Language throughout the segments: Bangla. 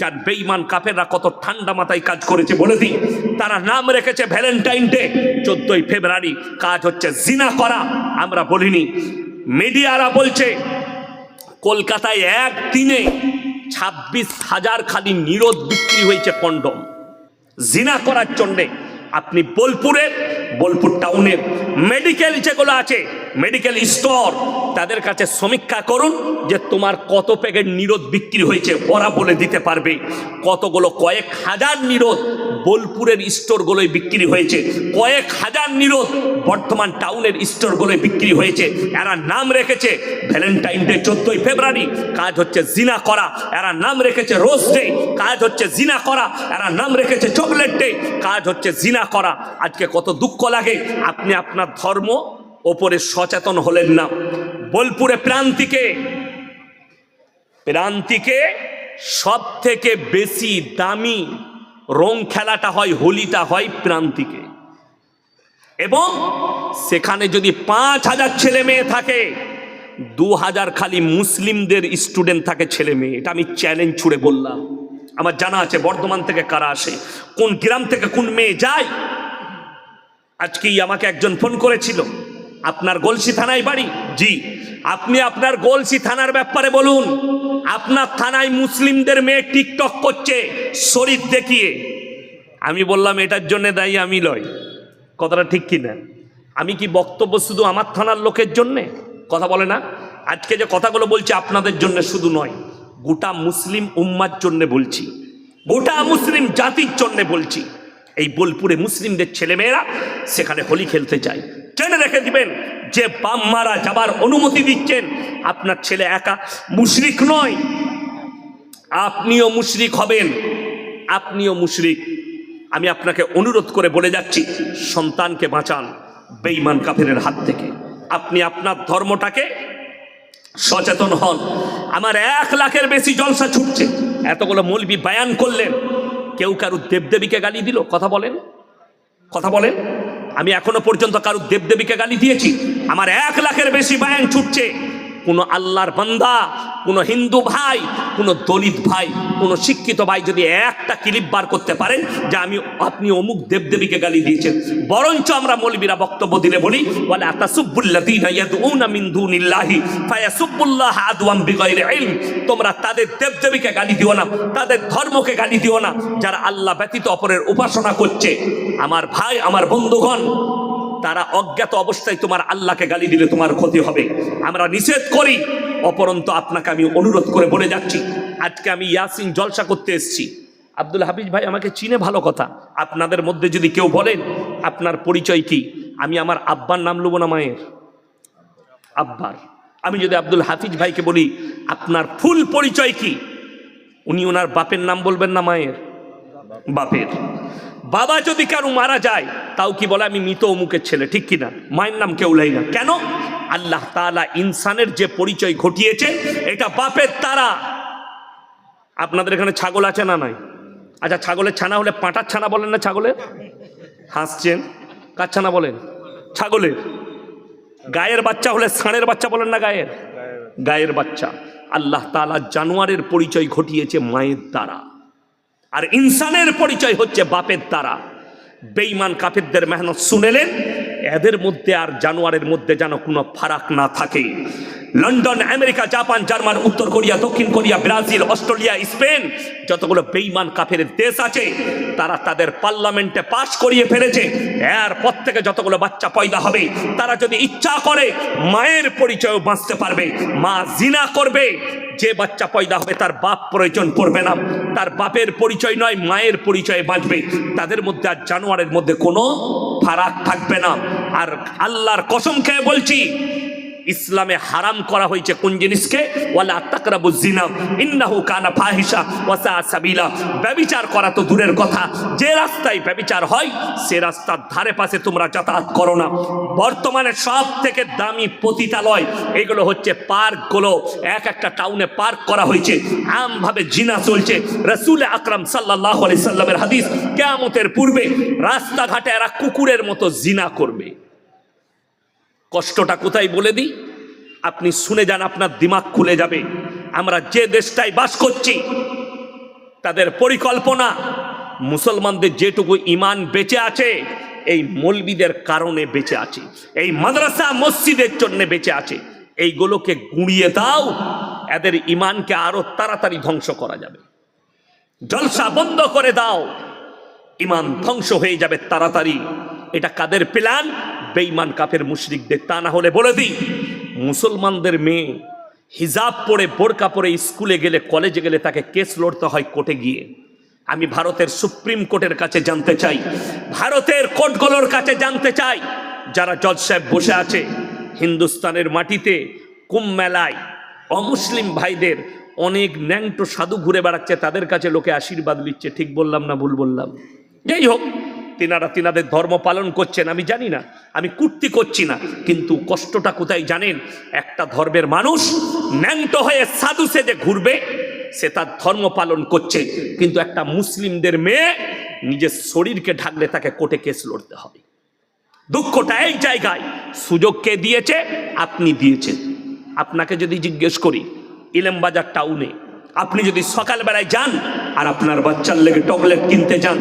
যার বেঈমান কাফেররা কত ঠান্ডা মাথায় কাজ করেছে বলে দিই। তারা নাম রেখেছে ভ্যালেন্টাইন ডে, 14ই ফেব্রুয়ারি, কাজ হচ্ছে জিনা করা। আমরা বলিনি, মিডিয়ারা বলছে কলকাতায় একদিনে 26,000 খালি নিরোধ বিক্রি হয়েছে কন্ডম জিনা করার জন্যে। আপনি বোলপুর টাউনের মেডিকেল যেগুলো আছে, মেডিকেল স্টোর, তাদের কাছে সমীক্ষা করুন যে তোমার কত প্যাকেট নিরোধ বিক্রি হয়েছে, ওরা বলে দিতে পারবে। কতগুলো, কয়েক হাজার নিরোধ বোলপুরের স্টোরগুলোয় বিক্রি হয়েছে, কয়েক হাজার নিরোধ বর্ধমান টাউনের স্টোরগুলোয় বিক্রি হয়েছে। এরা নাম রেখেছে ভ্যালেন্টাইন ডে 14ই ফেব্রুয়ারি, কাজ হচ্ছে জিনা করা। এরা নাম রেখেছে রোজ ডে, কাজ হচ্ছে জিনা করা। এরা নাম রেখেছে চকলেট ডে, কাজ হচ্ছে জিনা করা। আজকে কত দুঃখ লাগে, আপনি আপনার ধর্ম ওপরে সচেতন হলেন না। বোলপুরে প্রান্তিকে সব থেকে বেশি দামি রং খেলাটা হয়, হোলিটা হয় প্রান্তিকে, এবং সেখানে যদি 5,000 ছেলে মেয়ে থাকে, 2,000 খালি মুসলিমদের স্টুডেন্ট থাকে ছেলে মেয়ে। এটা আমি চ্যালেঞ্জ ছুড়ে বললাম। আমার জানা আছে বর্ধমান থেকে কারা আসে, কোন গ্রাম থেকে কোন মেয়ে যায়। আজকেই আমাকে একজন ফোন করেছিল, আপনার গলসি থানায় বাড়ি? জি। আপনি আপনার গলসি থানার ব্যাপারে বলুন। আপনার থানায় মুসলিমদের মেয়ে টিকটক করছে শরীর দেখিয়ে। আমি বললাম এটার জন্য দায়ী আমি লয়। কথাটা ঠিক কিনা? আমি কি বক্তব্য শুধু আমার থানার লোকের জন্যে? কথা বলে না। আজকে যে কথাগুলো বলছি আপনাদের জন্য শুধু নয়, গোটা মুসলিম উম্মার জন্য বলছি, গোটা মুসলিম জাতির জন্য বলছি। এই বোলপুরে মুসলিমদের ছেলেমেয়েরা সেখানে হোলি খেলতে চায়। জেনে রেখে দিবেন, যে বাম মারা যাবার অনুমতি দিচ্ছেন, আপনার ছেলে একা মুশরিক নয়, আপনিও মুশরিক হবেন, আপনিও মুশরিক। আমি আপনাকে অনুরোধ করে বলে যাচ্ছি, সন্তানকে বাঁচান বেঈমান কাফেরের হাত থেকে। আপনি আপনার ধর্মটাকে সচেতন হন। আমার 1 লাখের বেশি জলসা ছুটছে, এতগুলো মৌলবি বায়ান করলেন, কেউ কারুর দেবদেবীকে গালি দিল? কথা বলেন, কথা বলেন। আমি এখনো পর্যন্ত কারুর দেবদেবীকে গালি দিয়েছি? আমার 1 লাখের বেশি বায়ান ছুটছে। কোনো আল্লাহর বান্দা, কোনো হিন্দু ভাই, কোনো দলিত ভাই, কোনো শিক্ষিত ভাই যদি একটা ক্লিপ বার করতে পারেন যে আপনি অমুক দেবদেবীকে গালি দিয়েছেন, বরঞ্চ আমরা মৌলবীরা বক্তব্য দিলে বলি, ওয়ালা তাসুব্বুল্লাযীনা ইয়াদউনা মিন দুনিল্লাহি ফায়াসুব্বুল্লাহা আদওয়াম বিগাইরি ইলম। তোমরা তাদের দেবদেবীকে গালি দিও না, তাদের ধর্মকে গালি দিও না যারা আল্লাহ ব্যতীত অপরের উপাসনা করছে। আমার ভাই, আমার বন্ধুগণ, তারা অজ্ঞাত অবস্থায় তোমার আল্লাহকে গালি দিলে তোমার ক্ষতি হবে। আমরা নিষেধ করি। অপরন্ত আপনাকে আমি অনুরোধ করে বলে যাচ্ছি, আজকে আমি ইয়াসিন জলসা করতে এসেছি। আব্দুল হাফিজ ভাই আমাকে চিনে, ভালো কথা। আপনাদের মধ্যে যদি কেউ বলেন আপনার পরিচয় কি, আমি আমার আব্বার নাম নেব না মায়ের? আব্বার। আমি যদি আব্দুল হাফিজ ভাইকে বলি আপনার ফুল পরিচয় কি, উনি ওনার বাপের নাম বলবেন না মায়ের? বাপের। বাবা যদি কারো মারা যায় তাও কি বলে আমি মৃত অমুকের ছেলে, ঠিক কিনা? মায়ের নাম কেউ লাই না। কেন? আল্লাহ তাআলা ইনসানের যে পরিচয় ঘটিয়েছে এটা বাপের তারা। আপনাদের এখানে ছাগল আছে না নাই? আচ্ছা, ছাগলের ছানা হলে পাঁটার ছানা বলেন না ছাগলের? হাসছেন, কার ছানা বলেন? ছাগলের। গায়ের বাচ্চা হলে ষাঁড়ের বাচ্চা বলেন না? গায়ের বাচ্চা। আল্লাহ তাআলা জানোয়ারের পরিচয় ঘটিয়েছে মায়ের দ্বারা, আর ইনসানের পরিচয় হচ্ছে বাপের দ্বারা। বেঈমান কাফেরদের মেহনত শুনেলেন, এদের মধ্যে আর জানোয়ারের মধ্যে যেন কোনো ফারাক না থাকে। লন্ডন, আমেরিকা, জাপান, জার্মান, উত্তর কোরিয়া, দক্ষিণ কোরিয়া, ব্রাজিল, অস্ট্রেলিয়া, স্পেন, যতগুলো বেঈমান কাফেরের দেশ আছে তারা তাদের পার্লামেন্টে পাশ করিয়ে ফেলেছে, এরপর থেকে যতগুলো বাচ্চা পয়দা হবে তারা যদি ইচ্ছা করে মায়ের পরিচয় বাঁচতে পারবে। মা জিনা করবে, যে বাচ্চা পয়দা হবে তার বাপ প্রয়োজন পড়বে না, তার বাপের পরিচয় নয় মায়ের পরিচয়ে বাঁচবে। তাদের মধ্যে আর জানোয়ারের মধ্যে কোনো ফারাক থাকবে না। আর আল্লাহর কসম খেয়ে বলছি, ইসলামে হারাম করা হয়েছে কোন জিনিসকে? ওয়ালা তাকরাবুজ জিনা ইন্নাহু কানা ফাহিশা ওয়া সা সাবিলা। ব্যভিচার করা তো দূরের কথা, যে রাস্তায় ব্যভিচার হয় সে রাস্তার ধারে পাশে তোমরা যাতায়াত করো না। বর্তমানে সব থেকে দামি পতিতালয় এগুলো হচ্ছে পার্কগুলো। একটা টাউনে পার্ক করা হয়েছে, আমভাবে জিনা চলছে। রাসূল আকরাম সাল্লাল্লাহু আলাইহি সাল্লামের হাদিস, কিয়ামতের পূর্বে রাস্তাঘাটে এরা কুকুরের মতো জিনা করবে। কষ্টটা কোথায় বলে দিই, আপনি শুনে যান, আপনার দিমাগ খুলে যাবে। আমরা যে দেশটায় বাস করছি তাদের পরিকল্পনা মুসলমানদের যেটুকু ইমান বেঁচে আছে এই মৌলবীদের কারণে বেঁচে আছে, এই মাদ্রাসা মসজিদের জন্য বেঁচে আছে। এইগুলোকে গুঁড়িয়ে দাও, এদের ইমানকে আরো তাড়াতাড়ি ধ্বংস করা যাবে। জলসা বন্ধ করে দাও, ইমান ধ্বংস হয়ে যাবে তাড়াতাড়ি। এটা কাদের প্ল্যান? বেঈমান কাফের মুশরিকদের। তা না হলে বলে দিই, মুসলমানদের মেয়ে হিজাব পরে বোরকা পরে স্কুলে গেলে কলেজে গেলে তাকে কেস লড়তে হয় কোর্টে গিয়ে। আমি ভারতের সুপ্রিম কোর্টের কাছে জানতে চাই, ভারতের কোর্টগুলোর কাছে জানতে চাই, যারা জজ সাহেব বসে আছে হিন্দুস্তানের মাটিতে কুম্ভ মেলায় অমুসলিম ভাইদের অনেক ন্যাংটো সাধু ঘুরে বেড়াচ্ছে, তাদের কাছে লোকে আশীর্বাদ নিচ্ছে। ঠিক বললাম না ভুল বললাম? যাই হোক, তিনারা তিনাদের ধর্ম পালন করছেন, আমি জানি না, আমি কুর্তি করছি না, কিন্তু কষ্টটা কোথায় জানেন? একটা ধর্মের মানুষ ন্যাংটো হয়ে সাধু সেজে ঘুরবে, সে তার ধর্ম পালন করছে, কিন্তু একটা মুসলিমদের মেয়ে নিজের শরীরকে ঢাকলে তাকে কোর্টে কেস লড়তে হবে। দুঃখটা এই জায়গায়। সুযোগ কে দিয়েছে? আপনি দিয়েছেন। আপনাকে যদি জিজ্ঞেস করি, ইলেমবাজার টাউনে আপনি যদি সকালবেলায় যান আর আপনার বাচ্চার লেগে চকলেট কিনতে যান,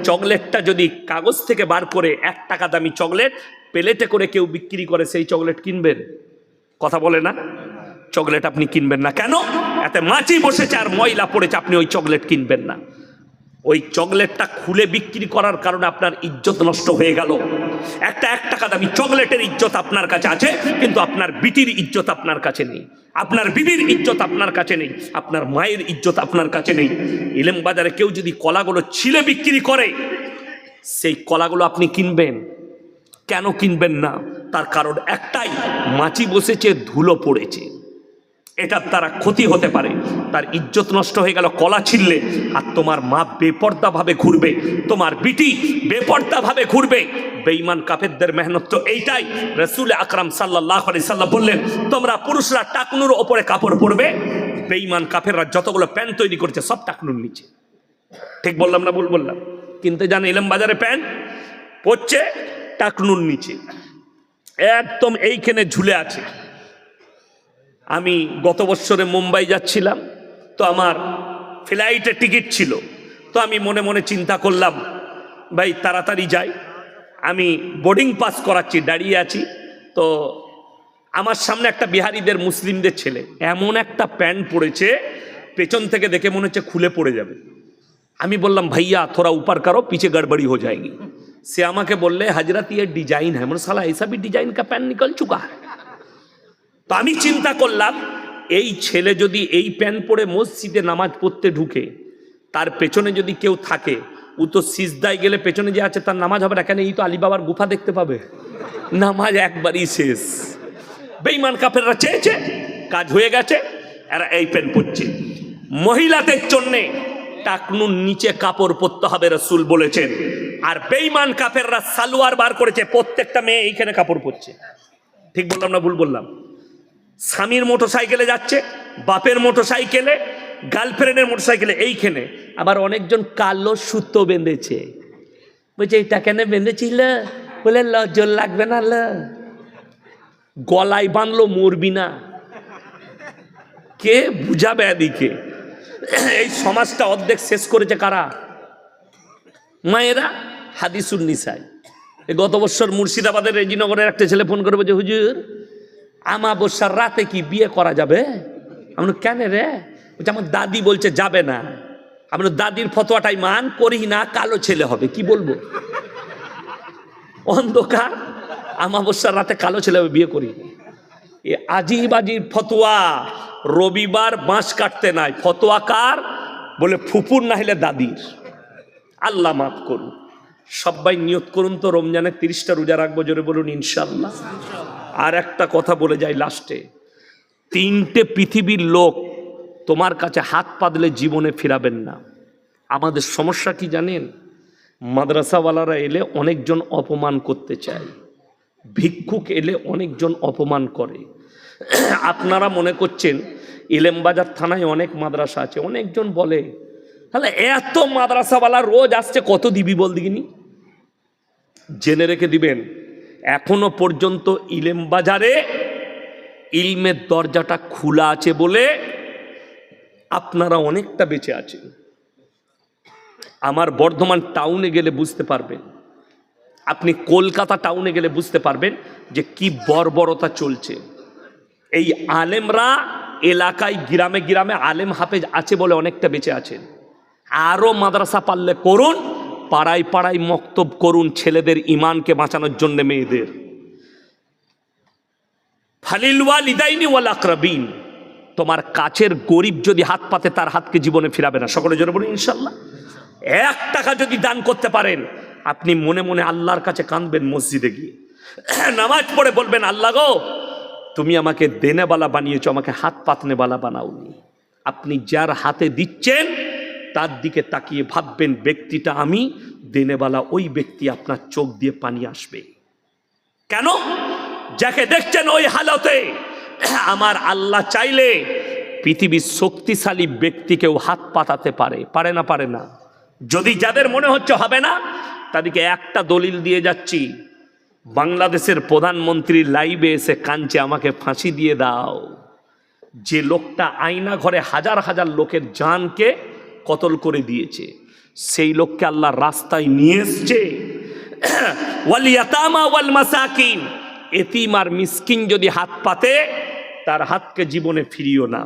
চকলেটটা যদি কাগজ থেকে বার করে 1 টাকা দামি চকলেট প্লেটে করে কেউ বিক্রি করে, সেই চকলেট কিনবেন? কথা বলে না? চকলেট আপনি কিনবেন না। কেন? এতে মাছি বসেছে আর ময়লা পড়েছে, আপনি ওই চকলেট কিনবেন না। ওই চকলেটটা খুলে বিক্রি করার কারণে আপনার ইজ্জত নষ্ট হয়ে গেল। একটা 1 টাকা দামি চকলেটের ইজ্জত আপনার কাছে আছে, কিন্তু আপনার বিটির ইজ্জত আপনার কাছে নেই, আপনার বিবির ইজ্জত আপনার কাছে নেই, আপনার মায়ের ইজ্জত আপনার কাছে নেই। ইলেম বাজারে কেউ যদি কলাগুলো ছিলে বিক্রি করে, সেই কলাগুলো আপনি কিনবেন? কেন কিনবেন না? তার কারণ একটাই, মাছি বসেছে, ধুলো পড়েছে, এটার দ্বারা ক্ষতি হতে পারে, তার ইজ্জত নষ্ট হয়ে গেল কলা ছিললে। আর তোমার মা বেপর্দা ভাবে ঘুরবে, তোমার বিটি বেপর্দা ভাবে ঘুরবে। বেঈমান কাফেরদের মেহনত তো এইটাই। রাসূল আকরাম সাল্লাল্লাহু আলাইহি সাল্লাম বললেন, তোমরা পুরুষরা টাকনুর ওপরে কাপড় পরবে। বেঈমান কাফেররা যতগুলো প্যান্ট তৈরি করেছে সব টাকনুর নিচে। ঠিক বললাম না ভুল বললাম? কিনতে যান ইলম বাজারে প্যান্ট, পড়ছে টাকনুর নিচে, একদম এইখানে ঝুলে আছে। আমি গত বছরে মুম্বাই যাচ্ছিলাম, তো আমার ফ্লাইটের টিকিট ছিল, তো আমি মনে মনে চিন্তা করলাম, ভাই তাড়াতাড়ি যাই। আমি বোর্ডিং পাস করাচ্ছি, দাঁড়িয়ে আছি, তো আমার সামনে একটা বিহারিদের মুসলিমদের ছেলে এমন একটা প্যান্ট পরেছে, পেছন থেকে দেখে মনে হচ্ছে খুলে পড়ে যাবে। আমি বললাম, ভাইয়া থোড়া উপর করো, পিছে গড়বড়ি হয়ে যায়গি। সে আমাকে বললে, হজরত ये डिजाइन है। মানে সালা ऐसा भी डिजाइन का पैंट निकल चुका है। তো আমি চিন্তা করলাম, এই ছেলে যদি এই প্যান্ট পরে মসজিদে নামাজ পড়তে ঢুকে, তার পেছনে যদি কেউ থাকে, ও তো সিজদায় গেলে পেছনে যে আছে তার নামাজ হবে না। কেন? এই তো আলী বাবার গুফা দেখতে পাবে, নামাজ একবারই শেষ। বেঈমান কাফেররা চেয়েছে, কাজ হয়ে গেছে, এরা এই প্যান্ট পরছে। মহিলাদের জন্যে টাকনুর নিচে কাপড় পরতে হবে, রাসূল বলেছেন। আর বেঈমান কাফেররা সালোয়ার বার করেছে, প্রত্যেকটা মেয়ে এইখানে কাপড় পরছে। ঠিক বললাম না ভুল বললাম? স্বামীর মোটরসাইকেলে যাচ্ছে, বাপের মোটরসাইকেলে, গার্লফ্রেন্ডের মোটরসাইকেলে, এইখানে আবার অনেকজন কালো সুতো বেঁধেছে। বলছে এটা কেন বেঁধেছিল? বলে লজ্জা লাগবে না? গলায় বাঁধলো, মরবি না। কে বুঝাবে এদিকে? এই সমাজটা অর্ধেক শেষ করেছে কারা? মায়েরা। হাদিসুন নিসাই। গত বছর মুর্শিদাবাদের রেজিনগরের একটা ছেলে ফোন করে বলছে, হুজুর আমাবস্যার রাতে কি বিয়ে করা যাবে? আমরা কেন রে? বলছে আমার দাদি বলছে যাবে না। আমরা দাদির ফতোয়াটাই মান করি না, কালো ছেলে হবে। কি বলবো? অন্ধকার, আমাবস্যার রাতে কালো ছেলে হবে, বিয়ে করি। এ আজিব আজিব ফতোয়া। রবিবার বাঁশ কাটতে নাই, ফতোয়া কার? বলে ফুপুর না হলে দাদির। আল্লাহ মাফ করুন। সবাই নিয়ত করুন তো, রমজানের 30টা রোজা রাখবো, জোরে বলুন ইনশাআল্লাহ। আর একটা কথা বলে যাই লাস্টে, 3টে পৃথিবীর লোক তোমার কাছে হাত পাতলে জীবনে ফিরাবেন না। আমাদের সমস্যা কি জানেন? মাদ্রাসাওয়ালারা এলে অনেকজন অপমান করতে চায়, ভিক্ষুক এলে অনেকজন অপমান করে। আপনারা মনে করছেন ইলেমবাজার থানায় অনেক মাদ্রাসা আছে, অনেকজন বলে তাহলে এত মাদ্রাসাওয়ালা রোজ আসছে, কত দিবি বল দিগিনি? জেনে রেখে দিবেন, এখনো পর্যন্ত ইলেমবাজারে ইলমের দরজাটা খোলা আছে বলে আপনারা অনেকটা বেঁচে আছেন। আমার বর্ধমান টাউনে গেলে বুঝতে পারবেন, আপনি কলকাতা টাউনে গেলে বুঝতে পারবেন যে কি বর্বরতা চলছে। এই আলেমরা এলাকায় গ্রামে গ্রামে আলেম হাফেজ আছে বলে অনেকটা বেঁচে আছেন। আরও মাদ্রাসা পারলে করুন, পাড়ায় পাড়ায় মক্তব করুন ছেলেদের ইমানকে বাঁচানোর জন্য, মেয়েদের। ফালিল ওয়ালিদাইনি ওয়াল আকরাবিন, তোমার কাছের গরিব যদি হাত পাতে তার হাতকে জীবনে ফিরাবে না। সকলে জোরে বলুন ইনশাল্লাহ। 1 টাকা যদি দান করতে পারেন, আপনি মনে মনে আল্লাহর কাছে কাঁদবেন, মসজিদে গিয়ে নামাজ পড়ে বলবেন, আল্লাহ গো তুমি আমাকে দেনেবালা বানিয়েছো, আমাকে হাত পাতনেবালা বানাওনি। আপনি যার হাতে দিচ্ছেন তার দিকে তাকিয়ে ভাববেন ব্যক্তিটা আমি, দেনেবালা ওই ব্যক্তি, আপনার চোখ দিয়ে পানি আসবে। কেন? যাকে দেখছেন ওই হালতে, আমার আল্লাহ চাইলে পৃথিবীর শক্তিশালী ব্যক্তিকেও হাত পাতাতে পারে। পারে না? পারে না? যদি যাদের মনে হচ্ছে হবে না, তাদেরকে একটা দলিল দিয়ে যাচ্ছি। বাংলাদেশের প্রধানমন্ত্রী লাইভে এসে কাঁদছে, আমাকে ফাঁসি দিয়ে দাও। যে লোকটা আয়না ঘরে হাজার হাজার লোকের জানকে কতল করে দিয়েছে, সেই লোককে আল্লাহ রাস্তায় নিয়ে এসছে। ওয়াল ইয়াতামা ওয়াল মাসাকিন, এতিম আর মিসকিন যদি হাত পাতে, তার হাতকে জীবনে ফিরিও না।